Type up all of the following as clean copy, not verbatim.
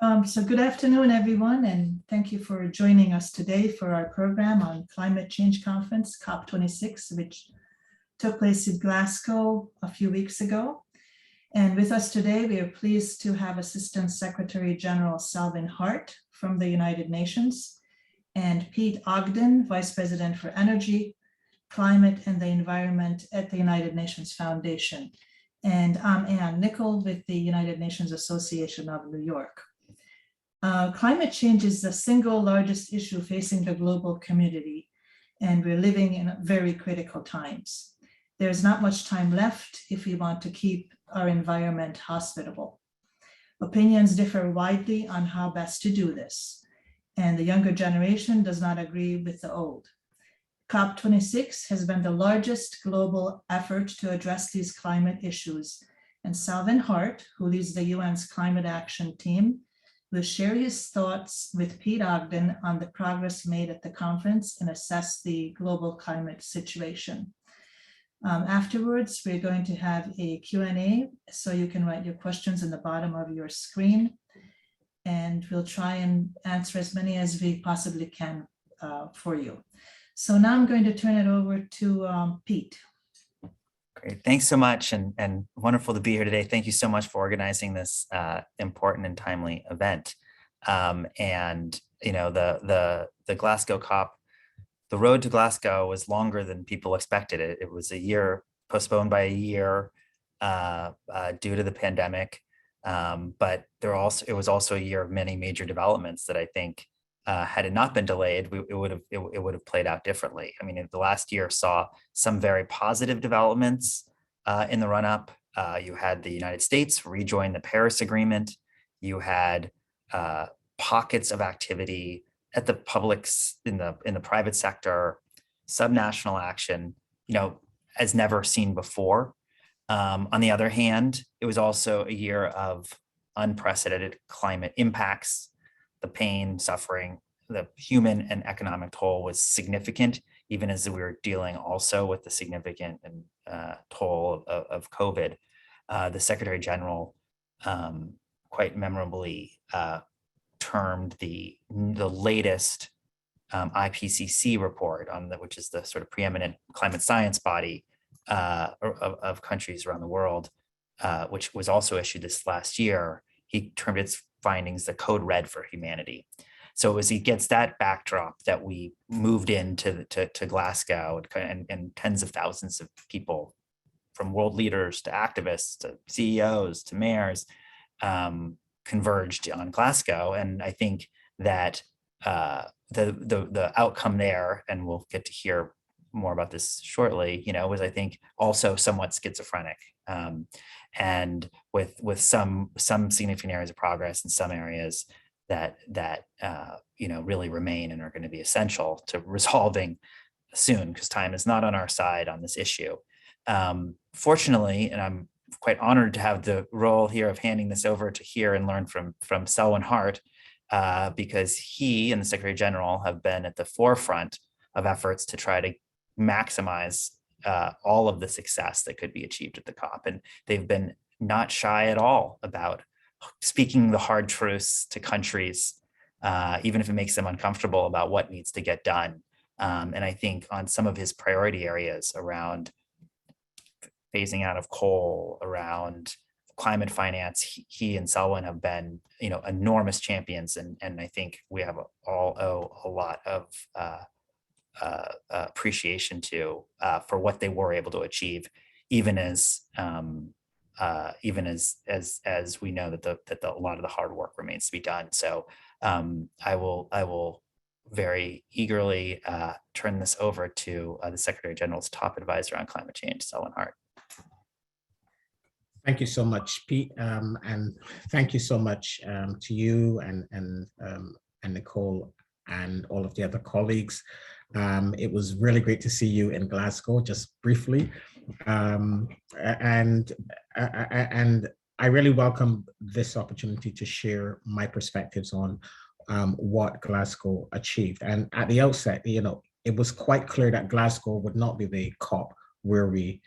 So good afternoon, everyone, and thank you for joining us today for our program on Climate Change Conference, COP26, which took place in Glasgow a few weeks ago. And with us today, we are pleased to have Assistant Secretary General Selwin Hart from the United Nations and Pete Ogden, Vice President for Energy, Climate and the Environment at the United Nations Foundation. And I'm Ann Nicol with the United Nations Association of New York. Climate change is the single largest issue facing the global community, and we're living in very critical times. There's not much time left if we want to keep our environment hospitable. Opinions differ widely on how best to do this, and the younger generation does not agree with the old. COP26 has been the largest global effort to address these climate issues, and Selwin Hart, who leads the UN's climate action team, will share his thoughts with Pete Ogden on the progress made at the conference and assess the global climate situation. Afterwards, we're going to have a Q&A, so you can write your questions in the bottom of your screen, and we'll try and answer as many as we possibly can for you. So now I'm going to turn it over to Pete. Great, thanks so much, and wonderful to be here today. Thank you so much for organizing this important and timely event. And you know, the Glasgow COP, the road to Glasgow was longer than people expected. It was a year, postponed by a year due to the pandemic. But it was also a year of many major developments that I think had it not been delayed, it would have played out differently. I mean, the last year saw some very positive developments in the run-up. You had the United States rejoin the Paris Agreement. You had pockets of activity at the publics in the private sector, subnational action, you know, as never seen before. On the other hand, it was also a year of unprecedented climate impacts. The pain, suffering, the human and economic toll was significant, even as we were dealing also with the significant toll of COVID. The Secretary General quite memorably termed the latest IPCC report which is the sort of preeminent climate science body of countries around the world, which was also issued this last year. He termed its findings the code red for humanity. So it was against that backdrop that we moved into to Glasgow, and tens of thousands of people, from world leaders to activists to CEOs to mayors, converged on Glasgow. And I think that the outcome there, and we'll get to hear more about this shortly, you know, was, I think, also somewhat schizophrenic. And with some significant areas of progress and some areas that you know, really remain and are going to be essential to resolving soon, because time is not on our side on this issue. Fortunately, and I'm quite honored to have the role here of handing this over to hear and learn from Selwin Hart, because he and the Secretary General have been at the forefront of efforts to try to maximize all of the success that could be achieved at the COP. And they've been not shy at all about speaking the hard truths to countries, even if it makes them uncomfortable about what needs to get done. And I think on some of his priority areas around phasing out of coal, around climate finance, he and Selwin have been, you know, enormous champions. And I think we have all owe a lot of appreciation to for what they were able to achieve, even as we know that a lot of the hard work remains to be done. So I will very eagerly turn this over to the Secretary General's top advisor on climate change, Selwin Hart. Thank you so much, Pete, and thank you so much to you and Nicole and all of the other colleagues. It was really great to see you in Glasgow, just briefly, and I really welcome this opportunity to share my perspectives on what Glasgow achieved. And at the outset, you know, it was quite clear that Glasgow would not be the COP where we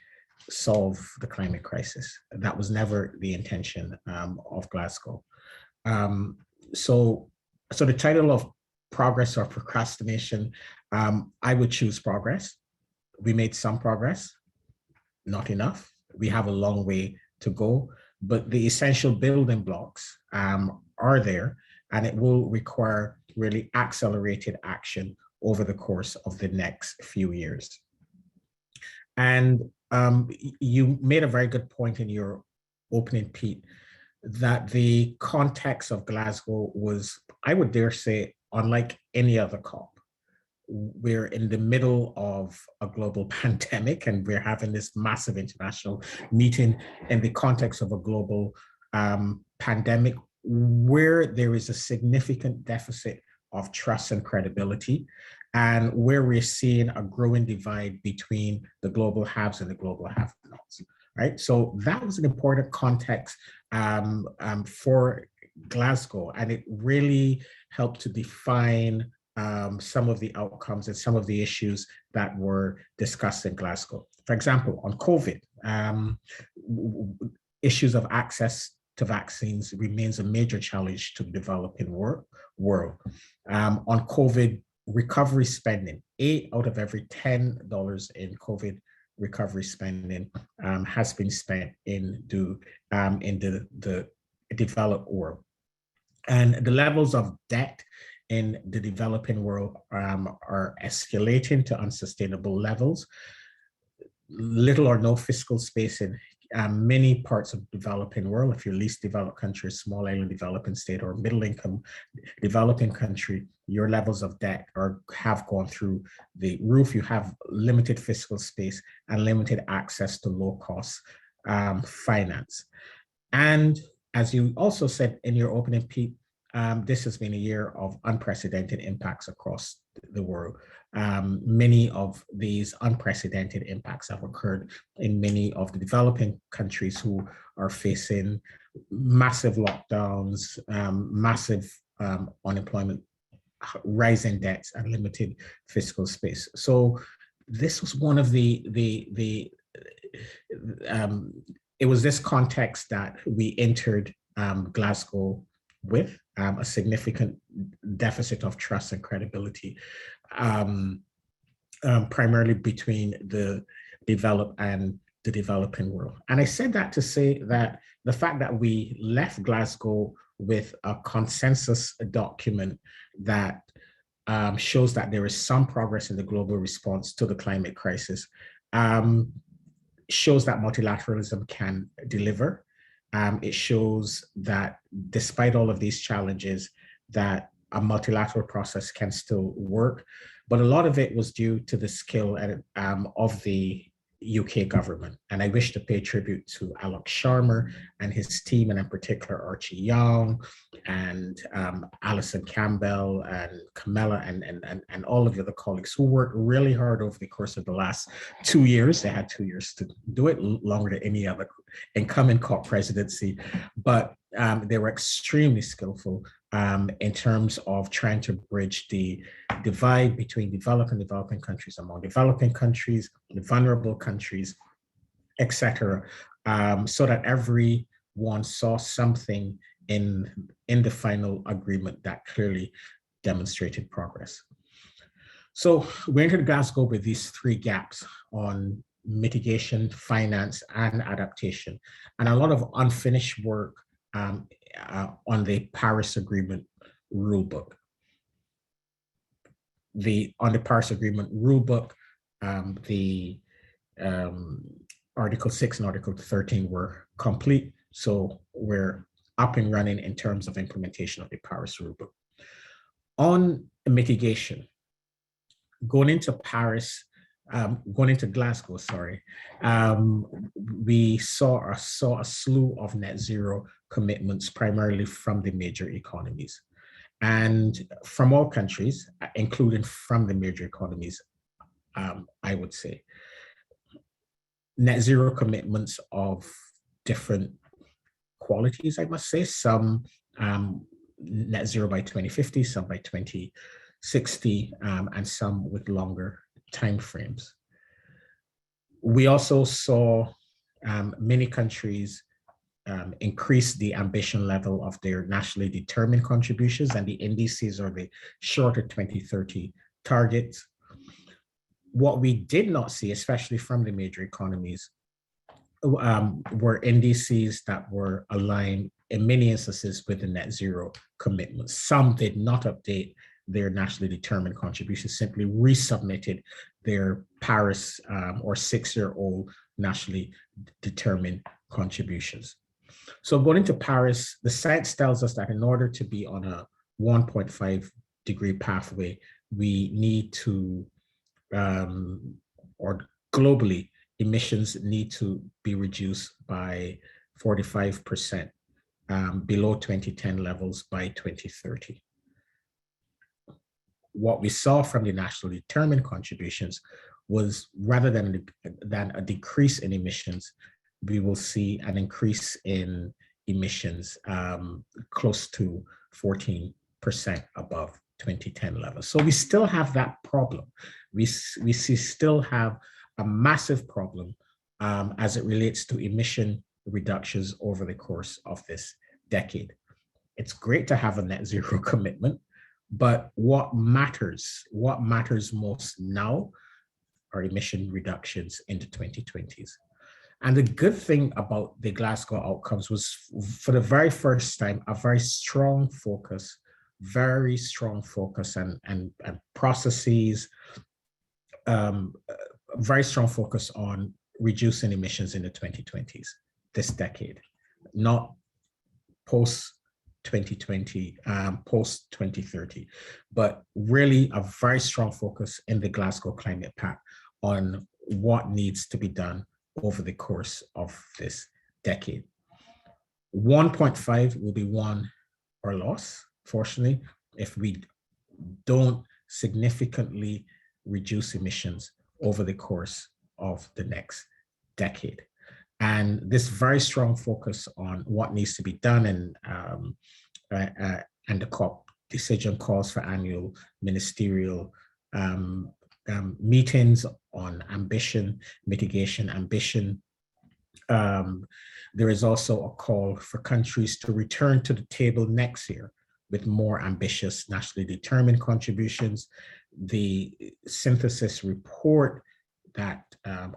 solve the climate crisis. That was never the intention of Glasgow. so the title of progress or procrastination, I would choose progress. We made some progress, not enough. We have a long way to go, but the essential building blocks are there, and it will require really accelerated action over the course of the next few years. And you made a very good point in your opening, Pete, that the context of Glasgow was, I would dare say, unlike any other COP. We're in the middle of a global pandemic, and we're having this massive international meeting in the context of a global pandemic where there is a significant deficit of trust and credibility, and where we're seeing a growing divide between the global haves and the global have-nots, right? So that was an important context for Glasgow, and it really helped to define some of the outcomes and some of the issues that were discussed in Glasgow. For example, on COVID, issues of access to vaccines remains a major challenge to the developing world. On COVID recovery spending, 8 out of every $10 in COVID recovery spending has been spent in the developed world. And the levels of debt in the developing world are escalating to unsustainable levels. Little or no fiscal space in many parts of the developing world. If you're least developed country, small island developing state, or middle income developing country, your levels of debt have gone through the roof. You have limited fiscal space and limited access to low cost finance. And as you also said in your opening, Pete, this has been a year of unprecedented impacts across the world. Many of these unprecedented impacts have occurred in many of the developing countries who are facing massive lockdowns, massive unemployment, rising debts, and limited fiscal space. So this was one of it was this context that we entered Glasgow with, a significant deficit of trust and credibility, primarily between the developed and the developing world. And I said that to say that the fact that we left Glasgow with a consensus document that shows that there is some progress in the global response to the climate crisis shows that multilateralism can deliver. It shows that despite all of these challenges, that a multilateral process can still work. But a lot of it was due to the skill of the UK government. And I wish to pay tribute to Alok Sharma and his team, and in particular Archie Young and Alison Campbell and Camilla and all of the other colleagues who worked really hard over the course of the last 2 years. They had 2 years to do it, longer than any other incumbent COP presidency, but they were extremely skillful in terms of trying to bridge the divide between developed and developing countries, among developing countries, the vulnerable countries, etc., so that everyone saw something in the final agreement that clearly demonstrated progress. So we entered Glasgow with these 3 gaps on mitigation, finance, and adaptation, and a lot of unfinished work on the Paris Agreement rulebook. On the Paris Agreement rulebook, the Article 6 and Article 13 were complete, so we're up and running in terms of implementation of the Paris rulebook. On mitigation, going into Glasgow, we saw a slew of net zero commitments, primarily from the major economies. And from all countries, including from the major economies, I would say. Net zero commitments of different qualities, I must say. Some net zero by 2050, some by 2060, and some with longer timeframes. We also saw many countries increase the ambition level of their nationally determined contributions and the NDCs, or the shorter 2030 targets. What we did not see, especially from the major economies, were NDCs that were aligned in many instances with the net zero commitments. Some did not update their nationally determined contributions, simply resubmitted their Paris or 6-year-old nationally determined contributions. So going into Paris, the science tells us that in order to be on a 1.5 degree pathway, we need to, or globally, emissions need to be reduced by 45% below 2010 levels by 2030. What we saw from the nationally determined contributions was, rather than a decrease in emissions, we will see an increase in emissions close to 14% above 2010 levels. So we still have that problem. We still have a massive problem as it relates to emission reductions over the course of this decade. It's great to have a net zero commitment, but what matters most now are emission reductions in the 2020s. And the good thing about the Glasgow outcomes was, for the very first time, a very strong focus and processes, very strong focus on reducing emissions in the 2020s, this decade, not post 2020, post 2030, but really a very strong focus in the Glasgow Climate Pact on what needs to be done over the course of this decade. 1.5 will be won or lost, fortunately, if we don't significantly reduce emissions over the course of the next decade. And this very strong focus on what needs to be done, and the COP decision calls for annual ministerial meetings on ambition, mitigation ambition. There is also a call for countries to return to the table next year with more ambitious nationally determined contributions. The synthesis report that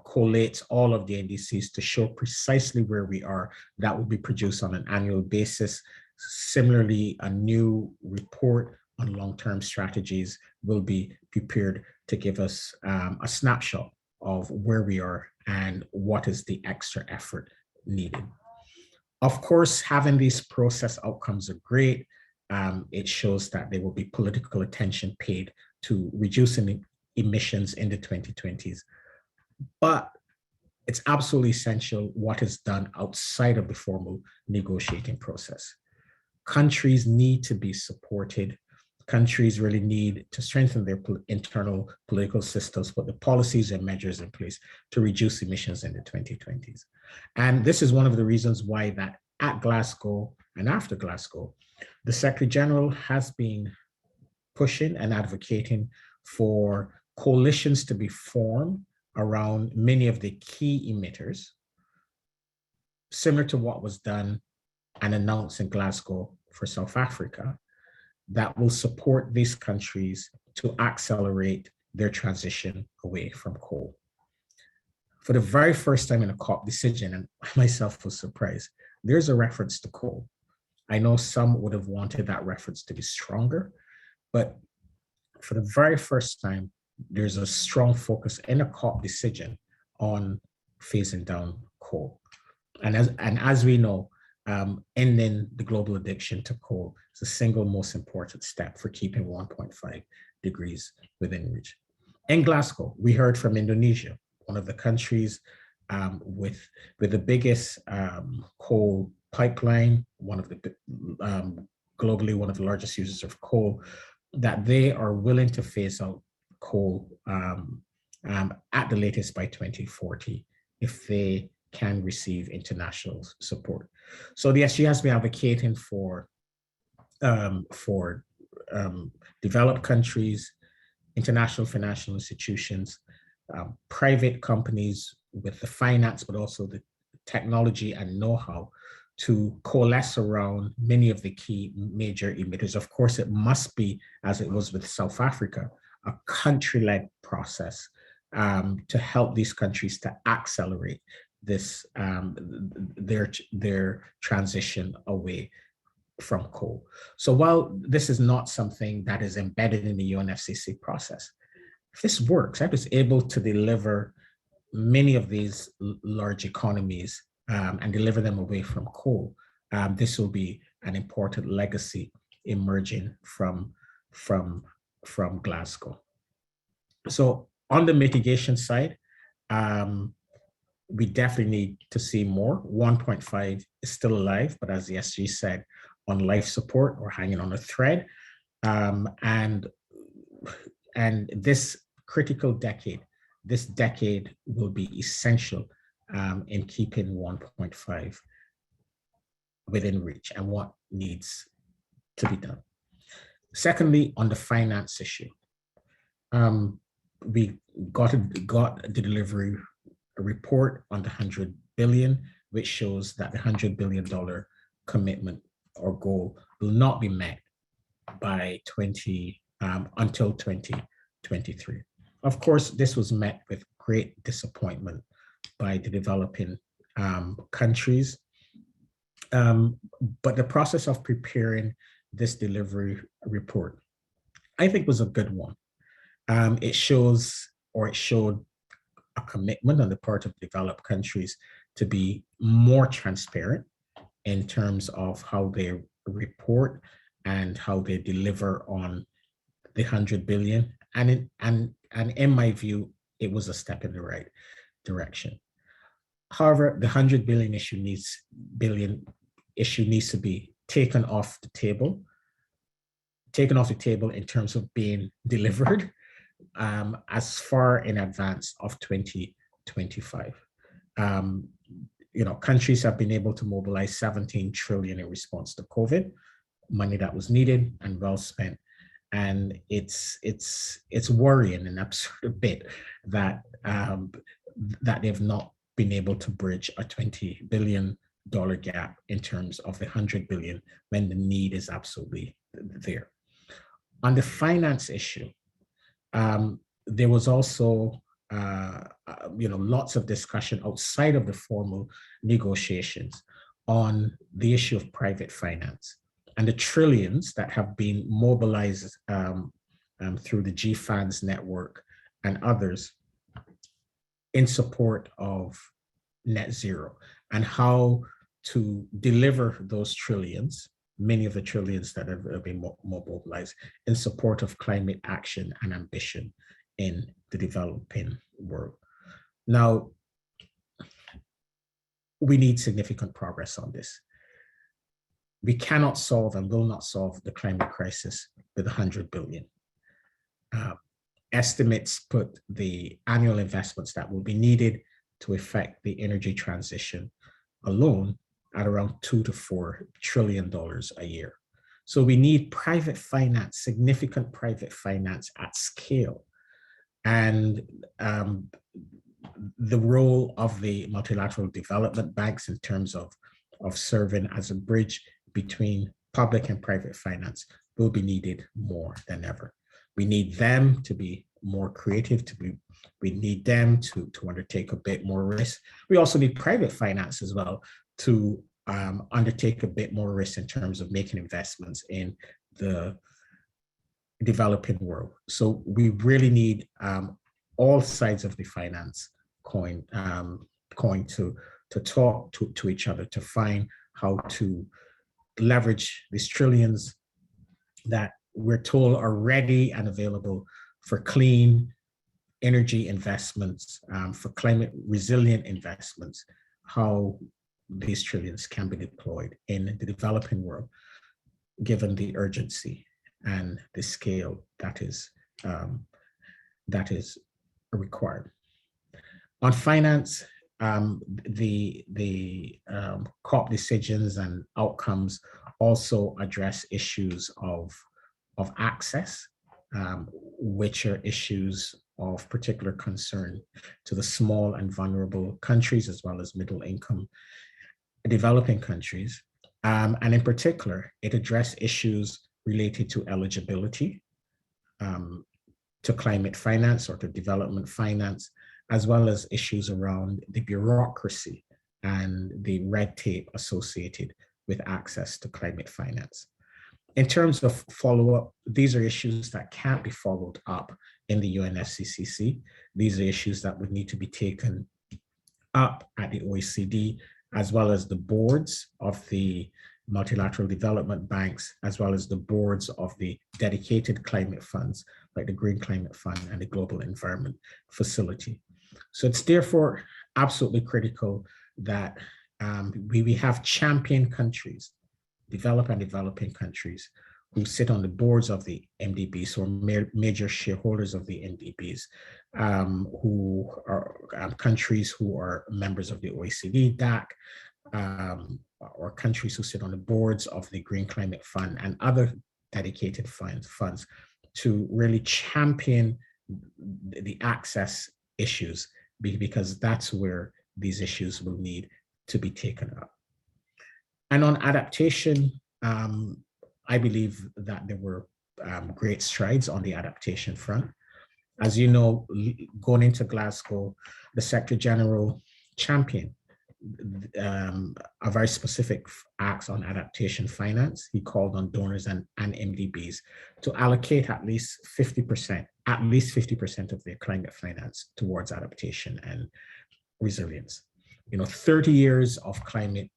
collates all of the NDCs to show precisely where we are, that will be produced on an annual basis. Similarly, a new report on long-term strategies will be prepared to give us a snapshot of where we are and what is the extra effort needed. Of course, having these process outcomes are great. It shows that there will be political attention paid to reducing emissions in the 2020s. But it's absolutely essential what is done outside of the formal negotiating process. Countries need to be supported. Countries really need to strengthen their internal political systems, put the policies and measures in place to reduce emissions in the 2020s. And this is one of the reasons why that at Glasgow and after Glasgow, the Secretary General has been pushing and advocating for coalitions to be formed around many of the key emitters, similar to what was done and announced in Glasgow for South Africa, that will support these countries to accelerate their transition away from coal. For the very first time in a COP decision, and I myself was surprised, there's a reference to coal. I know some would have wanted that reference to be stronger, but for the very first time, there's a strong focus in a COP decision on phasing down coal. And as we know, ending the global addiction to coal is the single most important step for keeping 1.5 degrees within reach. In Glasgow, we heard from Indonesia, one of the countries with the biggest coal pipeline, one of the globally one of the largest users of coal, that they are willing to phase out coal at the latest by 2040 if they can receive international support. So the SG has been advocating for developed countries, international financial institutions, private companies with the finance, but also the technology and know-how to coalesce around many of the key major emitters. Of course, it must be, as it was with South Africa, a country-led process to help these countries to accelerate this their transition away from coal. So while this is not something that is embedded in the UNFCCC process, if this works, if it's able to deliver many of these large economies and deliver them away from coal, this will be an important legacy emerging from Glasgow. So on the mitigation side, we definitely need to see more. 1.5 is still alive, but as the SG said, on life support or hanging on a thread. And this critical decade, this decade will be essential in keeping 1.5 within reach and what needs to be done. Secondly, on the finance issue, we got the delivery report on the 100 billion, which shows that the $100 billion commitment or goal will not be met by until 2023. Of course, this was met with great disappointment by the developing countries. But the process of preparing this delivery report, I think, was a good one. It showed a commitment on the part of developed countries to be more transparent in terms of how they report and how they deliver on the 100 billion. And in my view, it was a step in the right direction. However, the 100 billion issue needs to be taken off the table in terms of being delivered as far in advance of 2025. Countries have been able to mobilize 17 trillion in response to COVID, money that was needed and well spent. And it's worrying and absurd a bit that they've not been able to bridge a $20 billion gap in terms of the 100 billion when the need is absolutely there. On the finance issue, there was also lots of discussion outside of the formal negotiations on the issue of private finance and the trillions that have been mobilized through the GFANZ network and others in support of net zero, and how to deliver those trillions, many of the trillions that have been mobilized in support of climate action and ambition in the developing world. Now, we need significant progress on this. We cannot solve and will not solve the climate crisis with 100 billion. Estimates put the annual investments that will be needed to effect the energy transition alone at around $2 to $4 trillion a year. So we need private finance, significant private finance at scale. And the role of the multilateral development banks in terms of serving as a bridge between public and private finance will be needed more than ever. We need them to be more creative, we need them to undertake a bit more risk. We also need private finance as well to undertake a bit more risk in terms of making investments in the developing world. So we really need all sides of the finance coin to talk to each other, to find how to leverage these trillions that we're told are ready and available for clean energy investments, for climate resilient investments, how these trillions can be deployed in the developing world, given the urgency and the scale that is required. On finance, the COP decisions and outcomes also address issues of access, which are issues of particular concern to the small and vulnerable countries, as well as middle income developing countries. And in particular, it addressed issues related to eligibility to climate finance or to development finance, as well as issues around the bureaucracy and the red tape associated with access to climate finance. In terms of follow-up, these are issues that can't be followed up in the UNFCCC. These are issues that would need to be taken up at the OECD, as well as the boards of the multilateral development banks, as well as the boards of the dedicated climate funds, like the Green Climate Fund and the Global Environment Facility. So it's therefore absolutely critical that we have champion countries, developing countries, who sit on the boards of the MDBs, or major shareholders of the MDBs, who are countries who are members of the OECD, DAC, or countries who sit on the boards of the Green Climate Fund and other dedicated funds to really champion the access issues, because that's where these issues will need to be taken up. And on adaptation, I believe that there were great strides on the adaptation front. As you know, going into Glasgow, the Secretary General championed a very specific acts on adaptation finance. He called on donors and MDBs to allocate at least 50% of their climate finance towards adaptation and resilience. 30 years of climate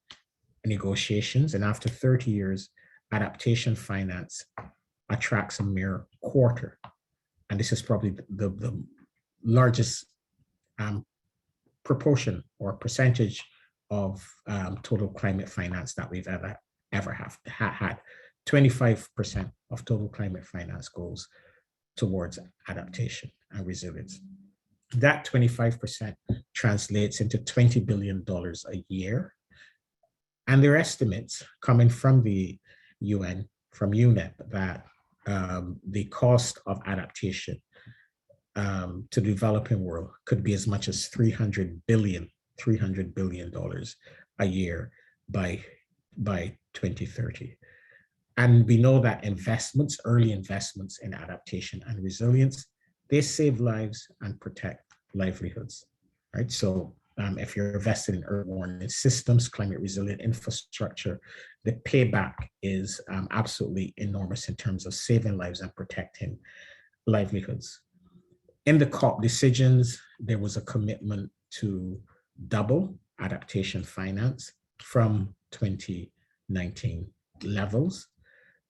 negotiations, and after 30 years, adaptation finance attracts a mere quarter. And this is probably the largest proportion or percentage of total climate finance that we've ever had. 25% of total climate finance goes towards adaptation and resilience. That 25% translates into $20 billion a year. And there are estimates coming from the UN, from UNEP, that the cost of adaptation to the developing world could be as much as $300 billion a year by 2030. And we know that early investments in adaptation and resilience, they save lives and protect livelihoods, right? So if you're invested in early warning systems, climate resilient infrastructure, the payback is absolutely enormous in terms of saving lives and protecting livelihoods. In the COP decisions, there was a commitment to double adaptation finance from 2019 levels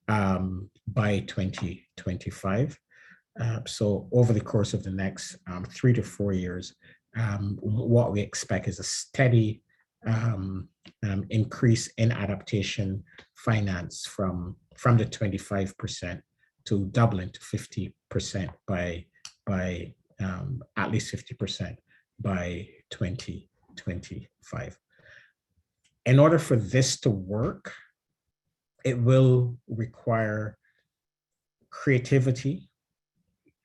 by 2025. So over the course of the next 3 to 4 years, what we expect is a steady increase in adaptation finance from the 25% to doubling to 50% by at least 50% by 2025. In order for this to work, it will require creativity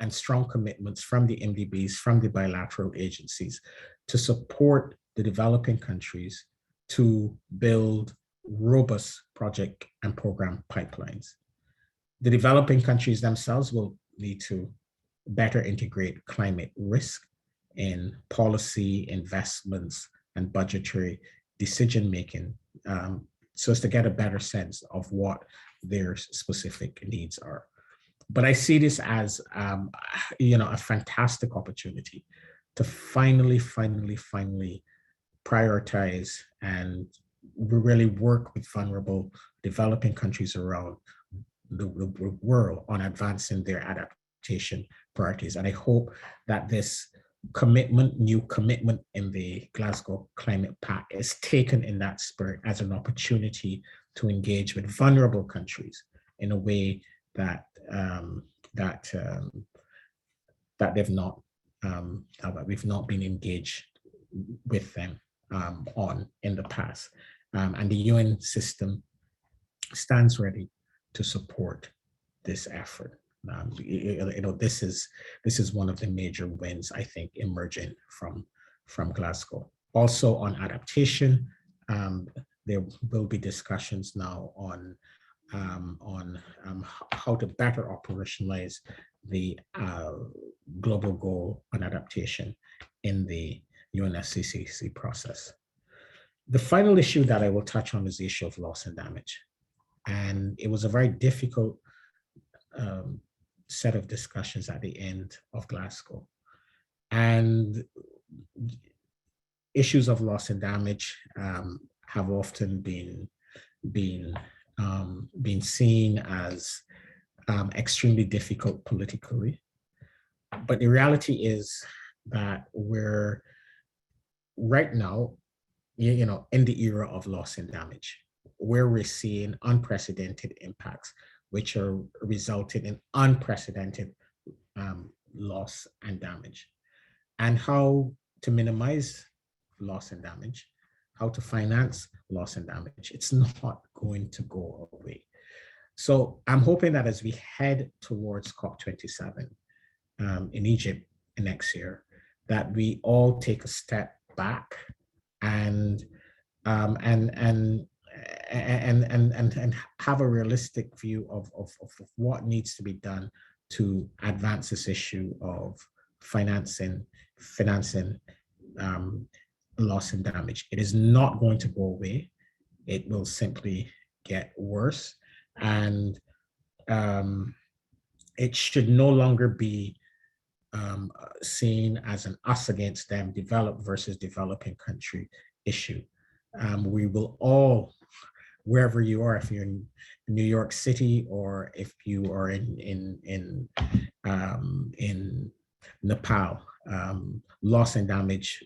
and strong commitments from the MDBs, from the bilateral agencies, to support the developing countries to build robust project and program pipelines. The developing countries themselves will need to better integrate climate risk in policy, investments, and budgetary decision-making, so as to get a better sense of what their specific needs are. But I see this as a fantastic opportunity to finally prioritize and really work with vulnerable developing countries around the world on advancing their adaptation priorities. And I hope that this new commitment in the Glasgow Climate Pact is taken in that spirit as an opportunity to engage with vulnerable countries in a way that we've not been engaged with them on in the past. And the UN system stands ready to support this effort. This is one of the major wins, I think, emerging from Glasgow. Also on adaptation, there will be discussions now on how to better operationalize the global goal on adaptation in the UNFCCC process. The final issue that I will touch on is the issue of loss and damage. And it was a very difficult set of discussions at the end of Glasgow. And issues of loss and damage have often been seen as extremely difficult politically. But the reality is that we're right now, in the era of loss and damage, where we're seeing unprecedented impacts, which are resulting in unprecedented loss and damage. And how to minimize loss and damage, how to finance loss and damage, it's not going to go away. So I'm hoping that as we head towards COP27 in Egypt next year, that we all take a step back and have a realistic view of what needs to be done to advance this issue of financing loss and damage. It is not going to go away. It will simply get worse. And it should no longer be seen as an us against them, developed versus developing country issue. We will all, wherever you are, if you're in New York City or if you are in Nepal, loss and damage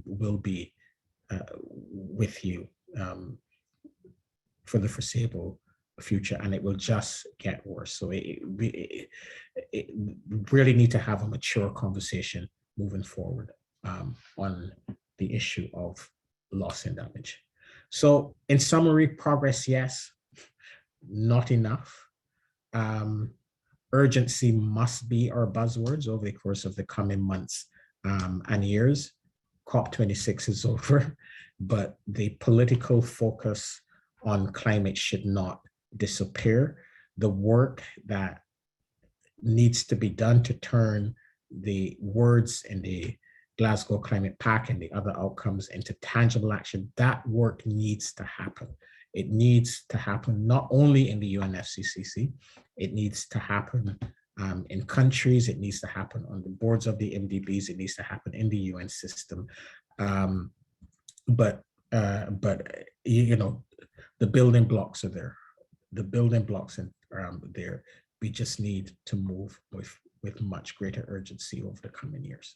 will be with you for the foreseeable future, and it will just get worse. So it really need to have a mature conversation moving forward on the issue of loss and damage. So in summary, progress, yes, not enough. Urgency must be our buzzwords over the course of the coming months and years. COP26 is over, but the political focus on climate should not disappear. The work that needs to be done to turn the words in the Glasgow Climate Pact and the other outcomes into tangible action, that work needs to happen. It needs to happen not only in the UNFCCC, it needs to happen in countries, it needs to happen on the boards of the MDBs, it needs to happen in the UN system. But the building blocks are there. The building blocks are there. We just need to move with much greater urgency over the coming years.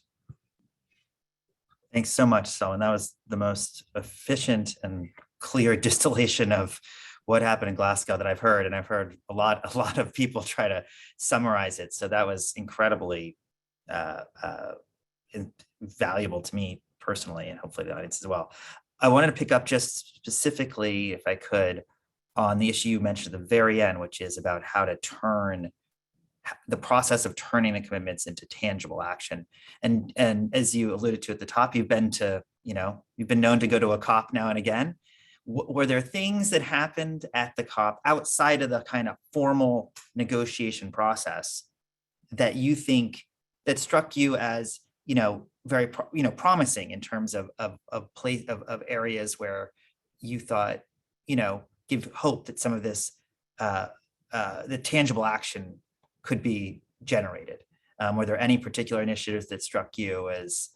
Thanks so much, Selwin. That was the most efficient and clear distillation of what happened in Glasgow that I've heard, and I've heard a lot of people try to summarize it. So that was incredibly valuable to me personally, and hopefully the audience as well. I wanted to pick up just specifically, if I could, on the issue you mentioned at the very end, which is about how to turn the process of turning the commitments into tangible action. And as you alluded to at the top, you've been known to go to a COP now and again. Were there things that happened at the COP outside of the kind of formal negotiation process that you think that struck you as, very, promising in terms of areas where you thought, give hope that some of this, the tangible action could be generated? Were there any particular initiatives that struck you as,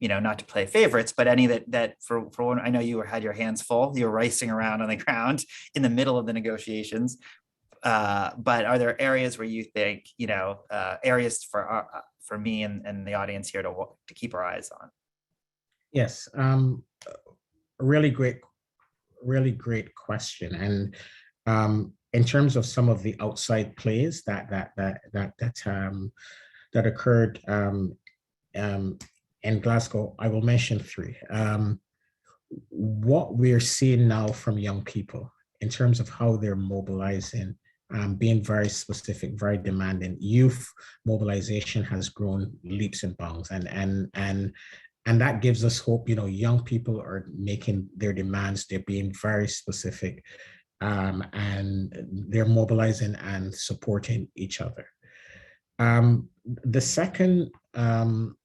not to play favorites, but any that for one, I know you had your hands full, you were racing around on the ground in the middle of the negotiations, but are there areas where you think, areas for me and the audience here to keep our eyes on? Yes, really great question. And in terms of some of the outside plays that occurred in Glasgow, I will mention three. What we're seeing now from young people in terms of how they're mobilizing, being very specific, very demanding. Youth mobilization has grown leaps and bounds, and and that gives us hope. Young people are making their demands, they're being very specific, and they're mobilizing and supporting each other. The second, and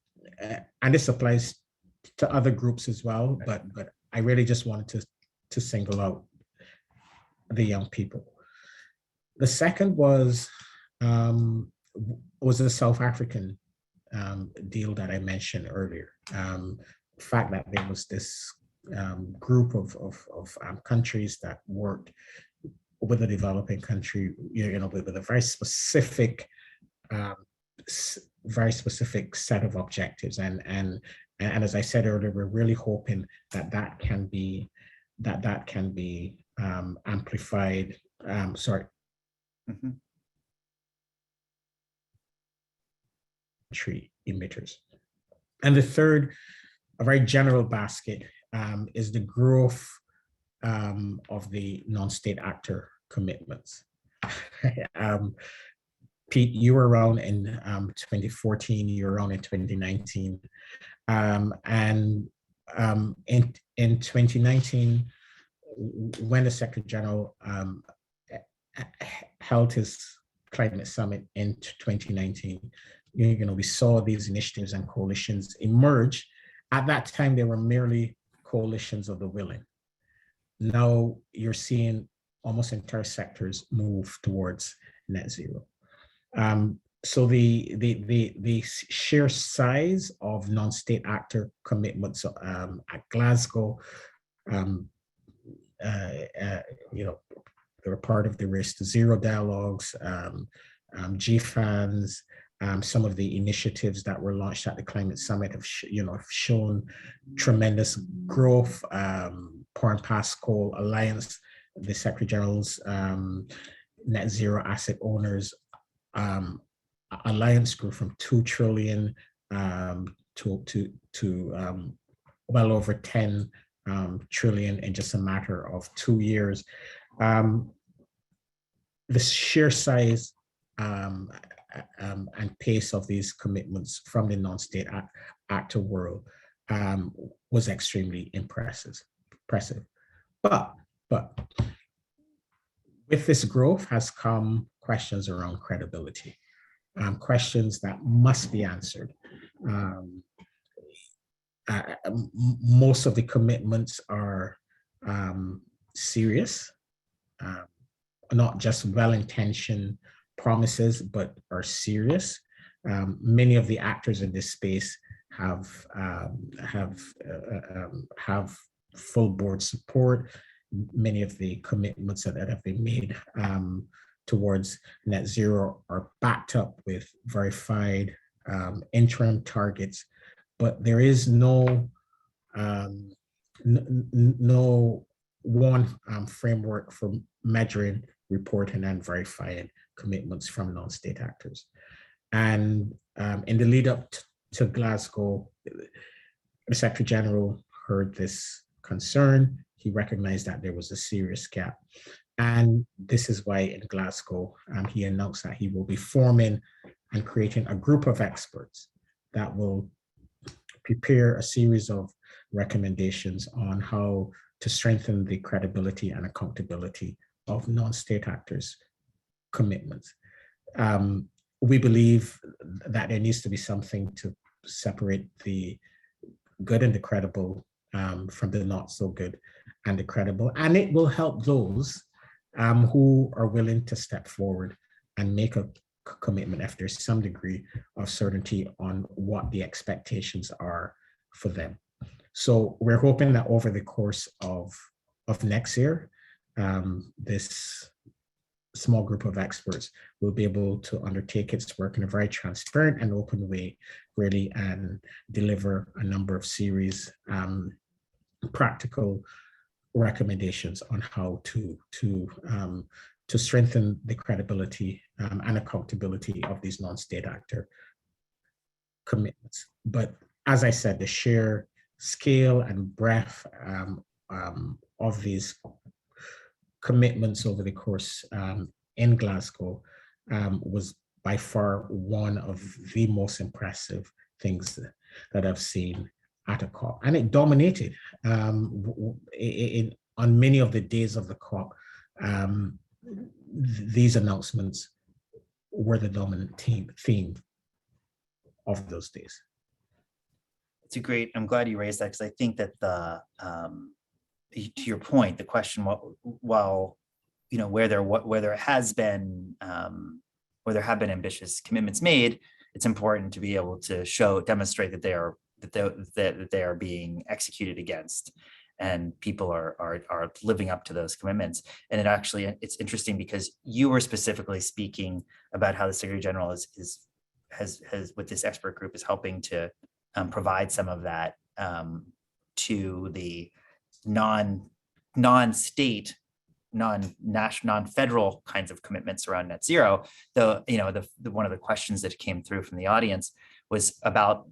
this applies to other groups as well, but I really just wanted to single out the young people. The second was the South African deal that I mentioned earlier. The fact that there was this group of countries that worked with a developing country, with a very specific set of objectives, and as I said earlier, we're really hoping that can be amplified. Tree emitters. And the third, a very general basket, is the growth of the non-state actor commitments. Pete, you were around in 2014, you were around in 2019. And in 2019, when the Secretary General held his climate summit in 2019, we saw these initiatives and coalitions emerge. At that time, they were merely coalitions of the willing. Now you're seeing almost entire sectors move towards net zero. So the sheer size of non-state actor commitments at Glasgow, they were part of the Race to Zero dialogues, GFANs, some of the initiatives that were launched at the Climate Summit have shown tremendous growth. Poor and Past Coal Alliance, the Secretary General's Net Zero Asset Owners Alliance grew from 2 trillion to well over 10 trillion in just a matter of 2 years. The sheer size and pace of these commitments from the non-state actor world was extremely impressive. But with this growth has come questions around credibility, questions that must be answered. Most of the commitments are serious, not just well-intentioned promises, but are serious. Many of the actors in this space have full board support. Many of the commitments that have been made towards net zero are backed up with verified interim targets, but there is no one framework for measuring, reporting, and verifying commitments from non-state actors. And in the lead up to Glasgow, the Secretary General heard this concern. He recognized that there was a serious gap. And this is why in Glasgow, he announced that he will be forming and creating a group of experts that will prepare a series of recommendations on how to strengthen the credibility and accountability of non-state actors' commitments. We believe that there needs to be something to separate the good and the credible from the not so good and the credible, and it will help those who are willing to step forward and make a commitment if there's some degree of certainty on what the expectations are for them. So we're hoping that over the course of next year, this small group of experts will be able to undertake its work in a very transparent and open way, really, and deliver a number of series practical recommendations on how to strengthen the credibility and accountability of these non-state actor commitments. But as I said, the sheer scale and breadth of these commitments over the course in Glasgow was by far one of the most impressive things that I've seen at a COP, and it dominated on many of the days of the COP. These announcements were the dominant theme of those days. It's a great, I'm glad you raised that, because I think that to your point, the question, while, you know, where there have been ambitious commitments made, it's important to be able to demonstrate that they are being executed against, and people are living up to those commitments. And it's interesting because you were specifically speaking about how the Secretary General has with this expert group is helping to provide some of that to the non-state, non-national, non-federal kinds of commitments around net zero. Though, you know, one of the questions that came through from the audience was about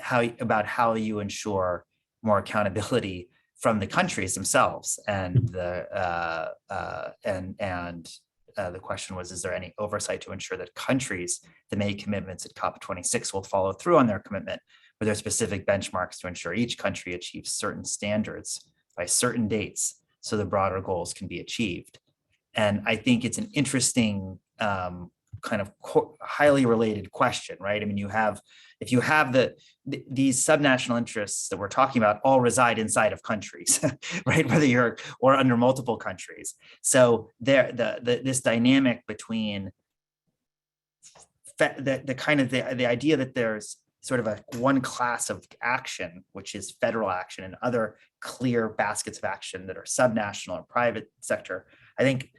how you ensure more accountability from the countries themselves, and the question was, is there any oversight to ensure that countries that made commitments at COP26 will follow through on their commitment? Were there specific benchmarks to ensure each country achieves certain standards by certain dates so the broader goals can be achieved? And I think it's an interesting kind of highly related question, right? I mean, if you have these subnational interests that we're talking about all reside inside of countries, right? Whether you're or under multiple countries. So this dynamic between the idea that there's sort of one class of action, which is federal action, and other clear baskets of action that are subnational or private sector, I think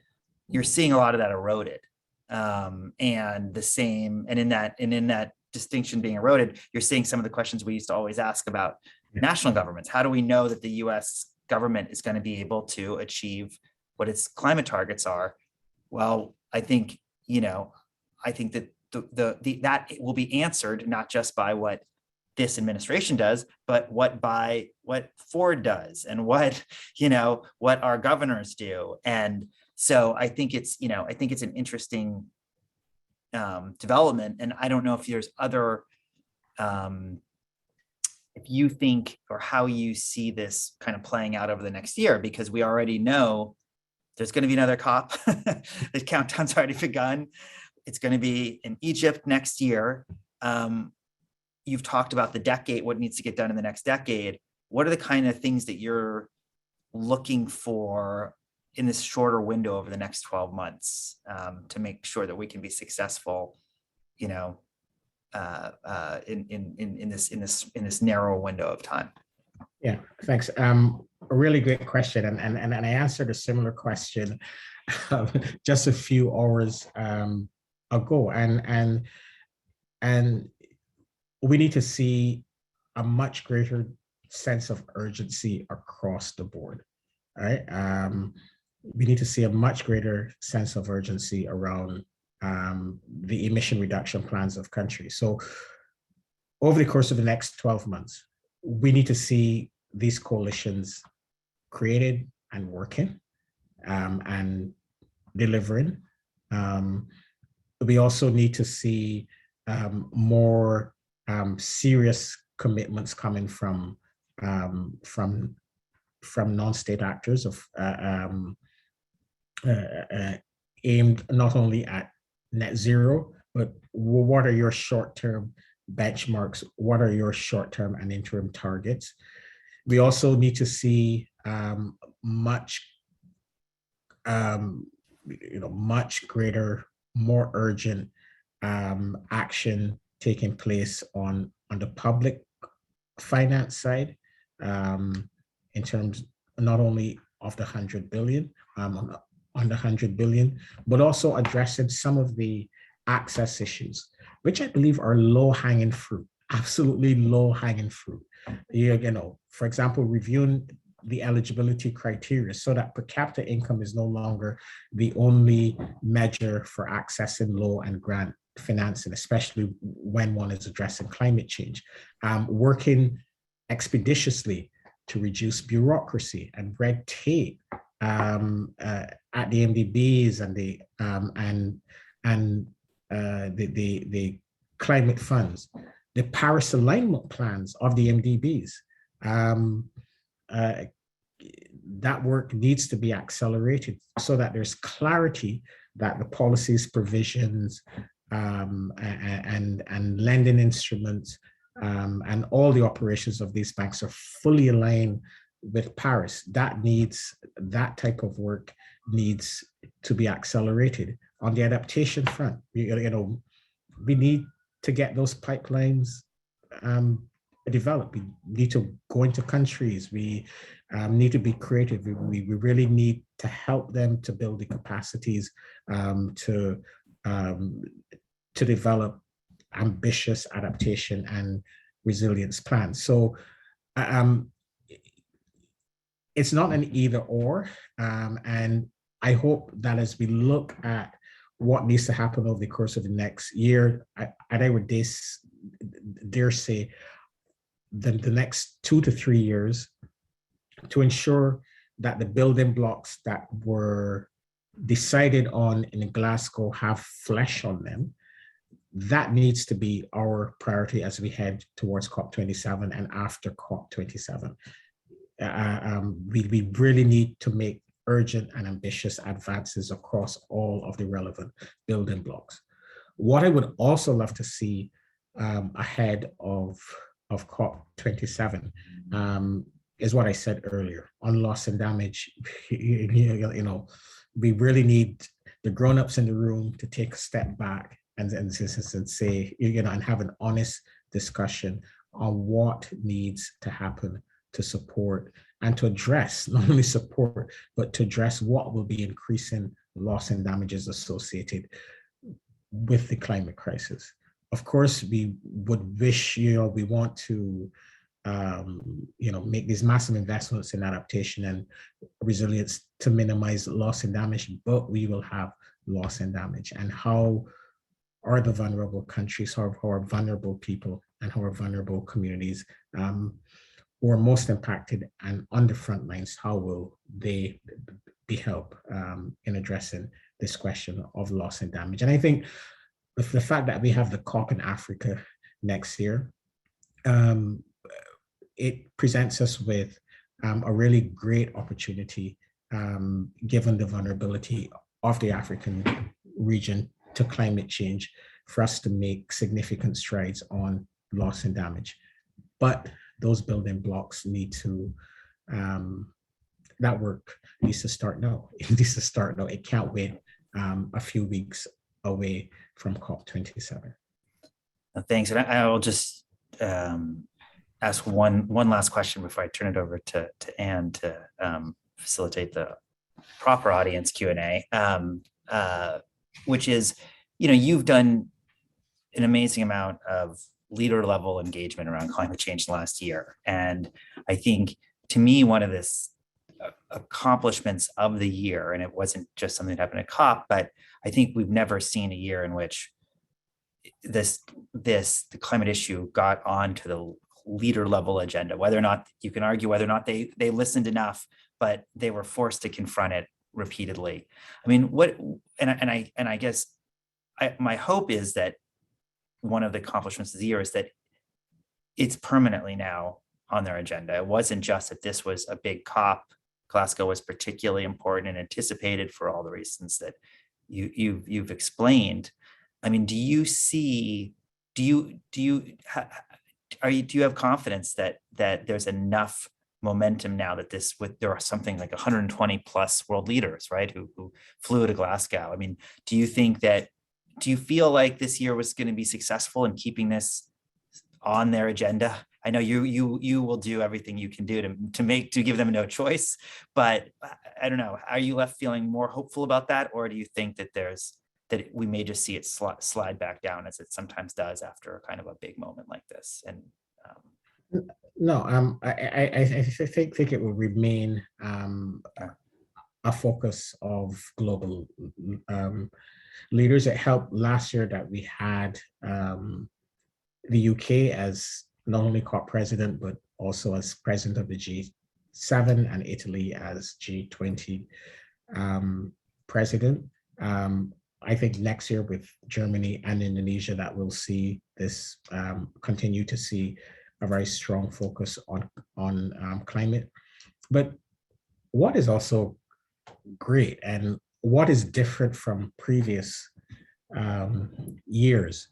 you're seeing a lot of that eroded. And in that distinction being eroded, you're seeing some of the questions we used to always ask about national governments. How do we know that the US government is going to be able to achieve what its climate targets are? Well, I think that that will be answered not just by what this administration does, but by what Ford does, and what our governors do. And so I think it's an interesting development. And I don't know if there's other, if you think, or how you see this kind of playing out over the next year, because we already know there's going to be another COP. The countdown's already begun. It's going to be in Egypt next year. You've talked about the decade, what needs to get done in the next decade. What are the kind of things that you're looking for in this shorter window over the next 12 months to make sure that we can be successful, in this narrow window of time? Yeah, thanks. A really great question, and I answered a similar question just a few hours ago, and we need to see a much greater sense of urgency across the board. Right? We need to see a much greater sense of urgency around the emission reduction plans of countries. So over the course of the next 12 months, we need to see these coalitions created and working and delivering. We also need to see more serious commitments coming from non-state actors aimed not only at net zero, but what are your short-term benchmarks? What are your short-term and interim targets? We also need to see much greater, more urgent action taking place on the public finance side, in terms not only of the 100 billion, on the 100 billion, but also addressing some of the access issues, which I believe are low-hanging fruit, absolutely low-hanging fruit. For example, reviewing the eligibility criteria so that per capita income is no longer the only measure for accessing low and grant financing, especially when one is addressing climate change. Working expeditiously to reduce bureaucracy and red tape at the MDBs and the climate funds, the Paris alignment plans of the MDBs, Um, uh, that work needs to be accelerated so that there's clarity that the policies, provisions, and lending instruments, and all the operations of these banks are fully aligned with Paris. That type of work needs to be accelerated. On the adaptation front, we need to get those pipelines developed. We need to go into countries. We need to be creative. We really need to help them to build the capacities to develop ambitious adaptation and resilience plans. So it's not an either or. And I hope that as we look at what needs to happen over the course of the next year, I would dare say the next 2 to 3 years, to ensure that the building blocks that were decided on in Glasgow have flesh on them. That needs to be our priority as we head towards COP27 and after COP27. We really need to make urgent and ambitious advances across all of the relevant building blocks. What I would also love to see ahead of COP27 is what I said earlier on loss and damage. We really need the grown-ups in the room to take a step back and say, and have an honest discussion on what needs to happen to support and to address, not only support, but to address what will be increasing loss and damages associated with the climate crisis. Of course, we would wish, we want to, make these massive investments in adaptation and resilience to minimize loss and damage, but we will have loss and damage. And how are the vulnerable countries, how are vulnerable people, and how are vulnerable communities who are most impacted and on the front lines, how will they be helped in addressing this question of loss and damage? And I think the fact that we have the COP in Africa next year, it presents us with a really great opportunity, given the vulnerability of the African region to climate change, for us to make significant strides on loss and damage. But those building blocks need to, that work needs to start now. It needs to start now. It can't wait a few weeks away from COP27. Thanks. And I will just ask one last question before I turn it over to Anne to facilitate the proper audience Q&A, which is, you've done an amazing amount of leader level engagement around climate change last year. And I think, to me, one of this accomplishments of the year, and it wasn't just something that happened at COP, but I think we've never seen a year in which the climate issue got onto the leader level agenda, whether or not you can argue whether or not they listened enough, but they were forced to confront it repeatedly. I mean, I guess my hope is that one of the accomplishments of the year is that it's permanently now on their agenda. It wasn't just that this was a big COP. Glasgow was particularly important and anticipated for all the reasons that you've explained. I mean, do you have confidence that there's enough momentum now that there are something like 120 plus world leaders, right, who flew to Glasgow? I mean, do you feel like this year was going to be successful in keeping this on their agenda? I know you will do everything you can do to give them no choice, but I don't know. Are you left feeling more hopeful about that, or do you think that we may just see it slide back down as it sometimes does after kind of a big moment like this? And no, I think it will remain a focus of global leaders. It helped last year that we had the UK as not only COP president, but also as president of the G7, and Italy as G20 president. I think next year with Germany and Indonesia, that we'll see this continue to see a very strong focus on climate. But what is also great and what is different from previous years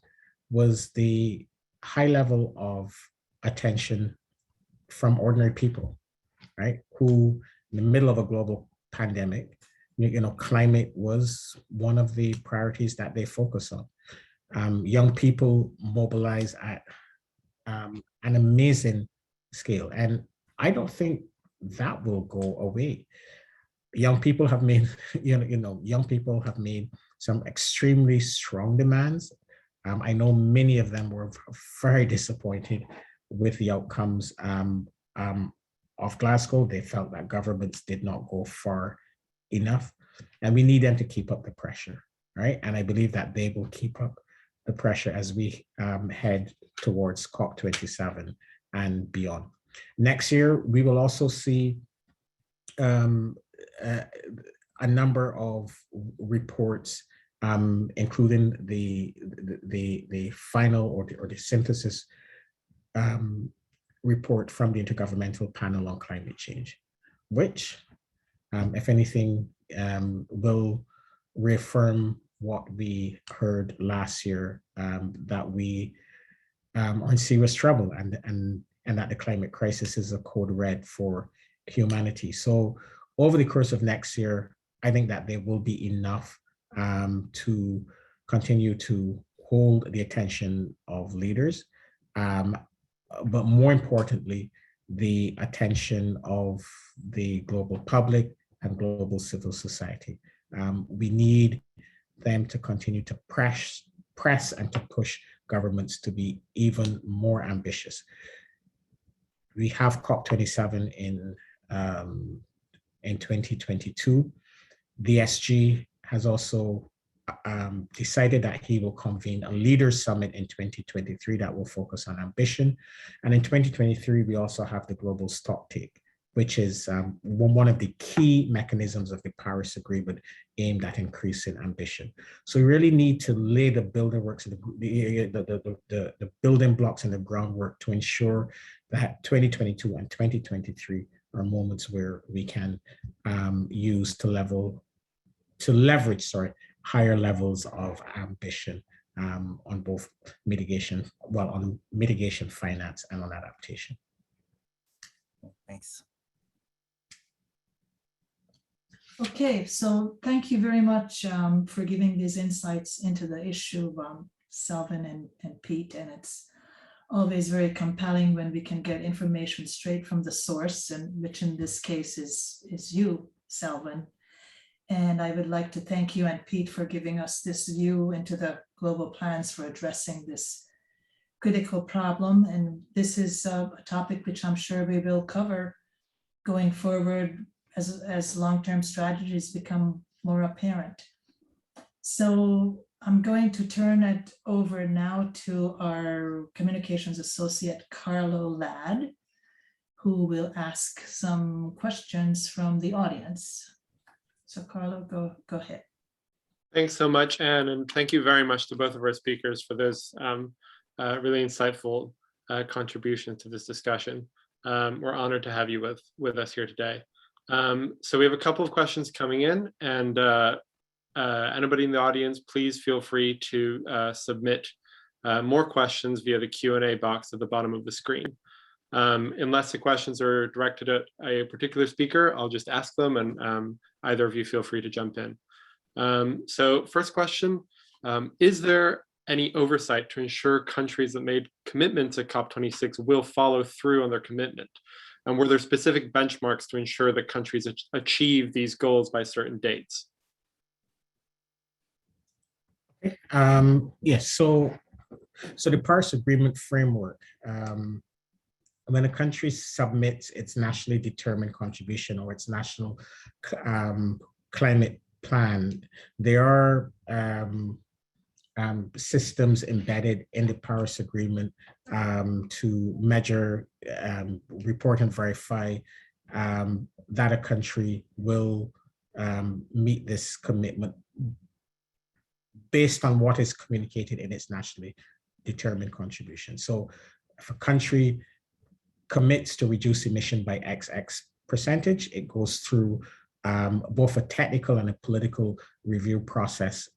was the high level of attention from ordinary people, right? Who, in the middle of a global pandemic, climate was one of the priorities that they focus on. Young people mobilize at an amazing scale, and I don't think that will go away. Young people have made, young people have made some extremely strong demands. I know many of them were very disappointed with the outcomes of Glasgow. They felt that governments did not go far enough, and we need them to keep up the pressure, right? And I believe that they will keep up the pressure as we head towards COP27 and beyond. Next year, we will also see a number of reports, including the final or the synthesis report from the Intergovernmental Panel on Climate Change, which, if anything, will reaffirm what we heard last year, that we are in serious trouble and that the climate crisis is a code red for humanity. So over the course of next year, I think that there will be enough to continue to hold the attention of leaders, but more importantly, the attention of the global public and global civil society. We need them to continue to press and to push governments to be even more ambitious. We have COP27 in 2022. The SG has also decided that he will convene a leaders summit in 2023 that will focus on ambition. And in 2023, we also have the global stocktake, which is one of the key mechanisms of the Paris Agreement aimed at increasing ambition. So we really need to lay the building works, the building blocks and the groundwork to ensure that 2022 and 2023 are moments where we can use to leverage higher levels of ambition on both mitigation, on mitigation finance and on adaptation. Thanks. Okay, so thank you very much for giving these insights into the issue, Selwin and Pete, and it's always very compelling when we can get information straight from the source, and which in this case is you, Selwin. And I would like to thank you and Pete for giving us this view into the global plans for addressing this critical problem. And this is a topic which I'm sure we will cover going forward as long-term strategies become more apparent. So I'm going to turn it over now to our communications associate, Carlo Ladd, who will ask some questions from the audience. So Carlo, go ahead. Thanks so much, Anne, and thank you very much to both of our speakers for this really insightful contribution to this discussion. We're honored to have you with us here today. So we have a couple of questions coming in, and anybody in the audience, please feel free to submit more questions via the Q&A box at the bottom of the screen. Unless the questions are directed at a particular speaker, I'll just ask them, and either of you feel free to jump in. So first question, is there any oversight to ensure countries that made commitments at COP26 will follow through on their commitment? And were there specific benchmarks to ensure that countries achieve these goals by certain dates? Yes, so the Paris Agreement framework, when a country submits its nationally determined contribution or its national climate plan, there are systems embedded in the Paris Agreement to measure, report and verify that a country will meet this commitment based on what is communicated in its nationally determined contribution. So if a country commits to reduce emission by XX%. It goes through both a technical and a political review process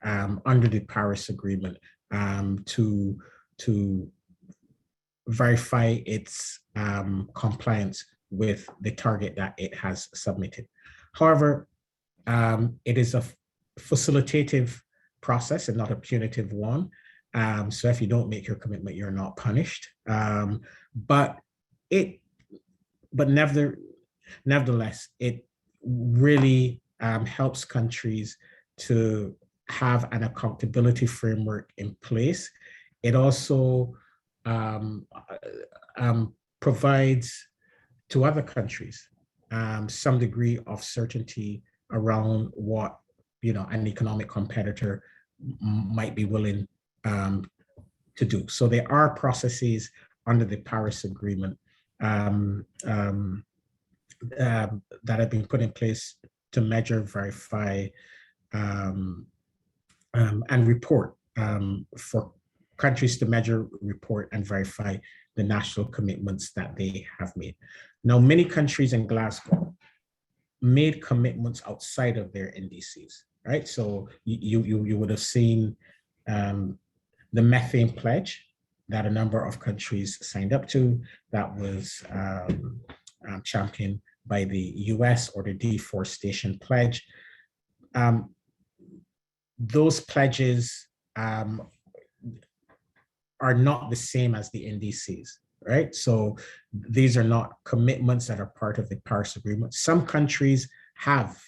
under the Paris Agreement to verify its compliance with the target that it has submitted. However, it is a facilitative process and not a punitive one. So if you don't make your commitment, you're not punished. But nevertheless, it really helps countries to have an accountability framework in place. It also provides to other countries some degree of certainty around what an economic competitor might be willing to do. So there are processes under the Paris Agreement that have been put in place to measure, verify, and report for countries to measure, report, and verify the national commitments that they have made. Now, many countries in Glasgow made commitments outside of their NDCs, right? So you would have seen the methane pledge that a number of countries signed up to, that was championed by the US, or the deforestation pledge. Those pledges are not the same as the NDCs, right? So these are not commitments that are part of the Paris Agreement. Some countries have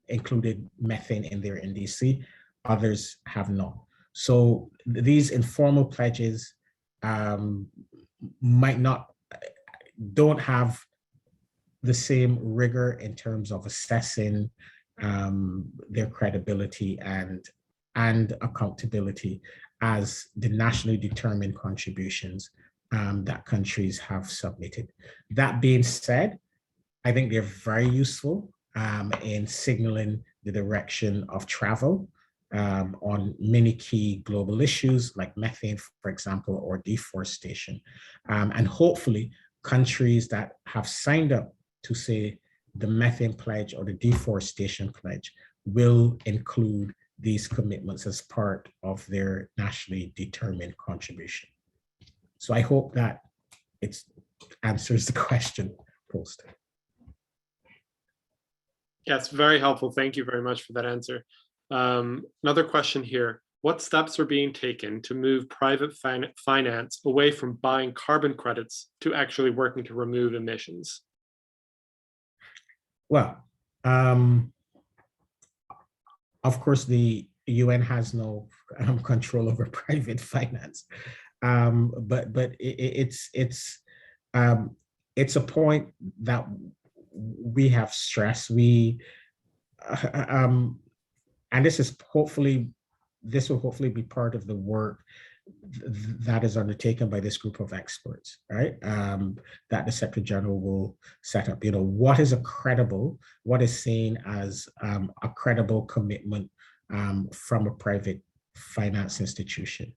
included methane in their NDC, others have not. So these informal pledges don't have the same rigor in terms of assessing their credibility and accountability as the nationally determined contributions that countries have submitted. That being said, I think they're very useful in signaling the direction of travel on many key global issues like methane, for example, or deforestation. And hopefully countries that have signed up to, say, the methane pledge or the deforestation pledge will include these commitments as part of their nationally determined contribution. So I hope that it answers the question posed. Yes, very helpful. Thank you very much for that answer. Another question here. What steps are being taken to move private finance away from buying carbon credits to actually working to remove emissions? Well, of course, the UN has no control over private finance, but it's a point that we have stressed. And this will hopefully be part of the work that is undertaken by this group of experts, right? That the Secretary General will set up. What is seen as a credible commitment from a private finance institution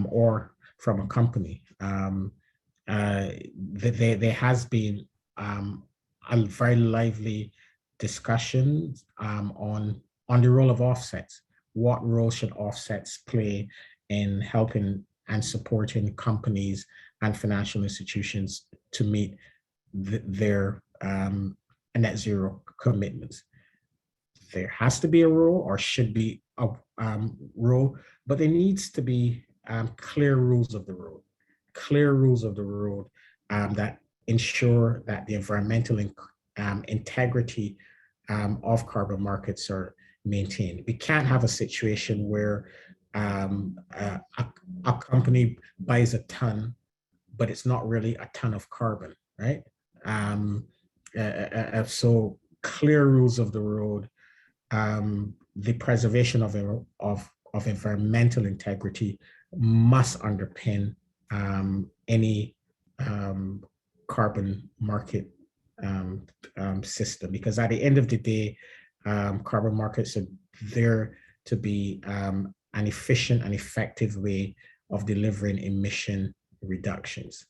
or from a company. There has been a very lively discussion on the role of offsets. What role should offsets play in helping and supporting companies and financial institutions to meet their net zero commitments? There has to be a role, or should be a role, but there needs to be clear rules of the road. That ensure that the environmental integrity of carbon markets are maintained. We can't have a situation where a company buys a ton, but it's not really a ton of carbon, right? So clear rules of the road, the preservation of environmental integrity must underpin any carbon market system, because at the end of the day, carbon markets are there to be an efficient and effective way of delivering emission reductions.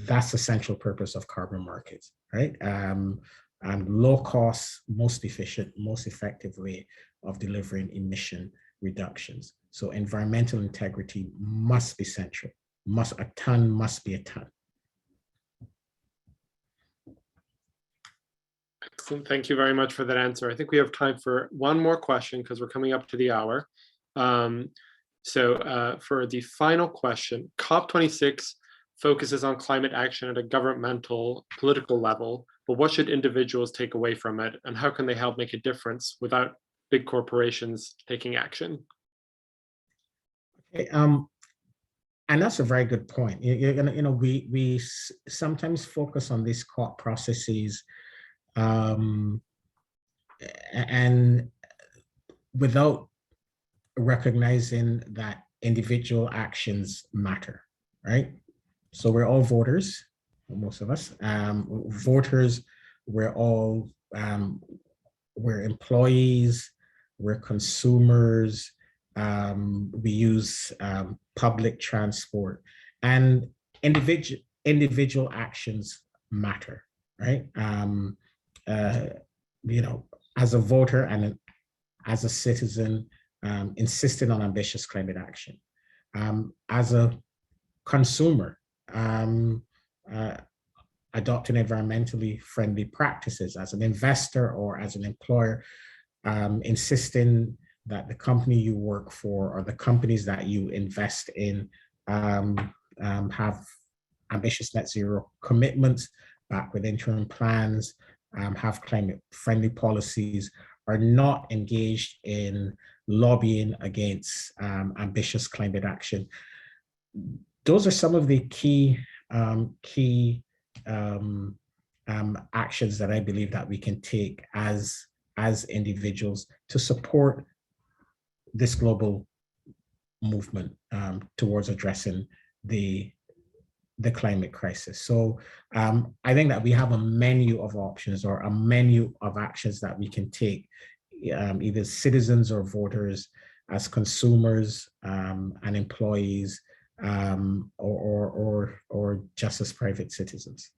that's the central purpose of carbon markets, right? And low cost, most efficient, most effective way of delivering emission reductions. So environmental integrity must be central. A ton must be a ton. Excellent. Thank you very much for that answer. I think we have time for one more question because we're coming up to the hour. So for the final question, COP26 focuses on climate action at a governmental, political level, but what should individuals take away from it, and how can they help make a difference without big corporations taking action? Okay, and that's a very good point. We sometimes focus on these COP processes, and without recognizing that individual actions matter, right? So we're all voters, most of us. Voters, we're all, we're employees, we're consumers, we use public transport, and individual actions matter, right? As a voter and as a citizen, insisting on ambitious climate action. As a consumer, adopting environmentally friendly practices. As an investor or as an employer, insisting that the company you work for or the companies that you invest in have ambitious net zero commitments, back with interim plans, have climate friendly policies, are not engaged in lobbying against ambitious climate action. Those are some of the key actions that I believe that we can take as individuals to support this global movement towards addressing the climate crisis. So I think that we have a menu of options or a menu of actions that we can take, either citizens or voters, as consumers and employees, or just as private citizens.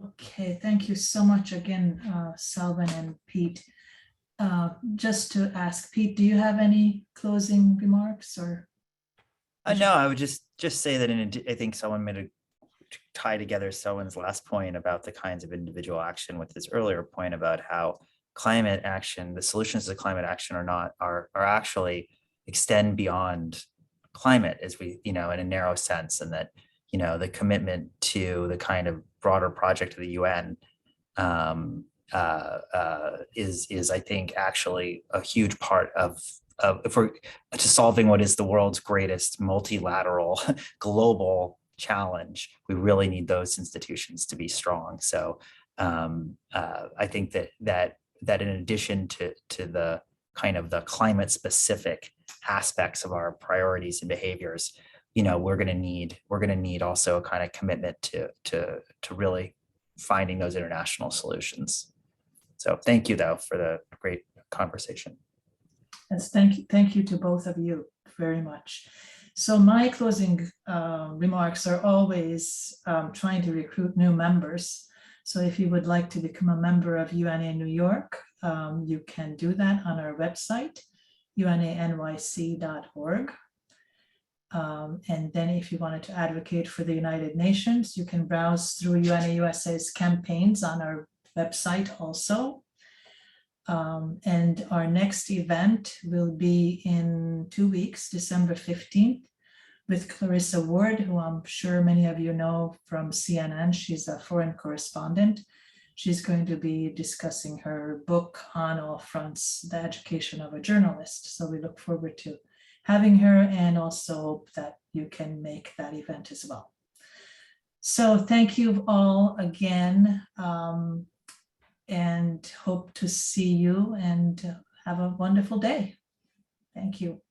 Okay, thank you so much again, Selwin and Pete. Just to ask Pete, do you have any closing remarks or? No, I would just say that I think someone made a tie together Selwin's last point about the kinds of individual action with his earlier point about how climate action, the solutions to climate action are actually extend beyond climate, as we, in a narrow sense, and that, the commitment to the kind of broader project of the UN is I think actually a huge part of if we're to solving what is the world's greatest multilateral global challenge. We really need those institutions to be strong. So I think that in addition to the kind of the climate specific aspects of our priorities and behaviors, we're going to need also a kind of commitment to really finding those international solutions. So thank you though for the great conversation. Yes, thank you to both of you very much. So my closing remarks are always trying to recruit new members. So if you would like to become a member of UNA New York, you can do that on our website, UNA-NYC.org. And then if you wanted to advocate for the United Nations, you can browse through UNA USA's campaigns on our website also. And our next event will be in 2 weeks, December 15th, with Clarissa Ward, who I'm sure many of you know from CNN. She's a foreign correspondent. She's going to be discussing her book On All Fronts, The Education of a Journalist. So we look forward to having her and also hope that you can make that event as well. So thank you all again. And hope to see you and have a wonderful day. Thank you.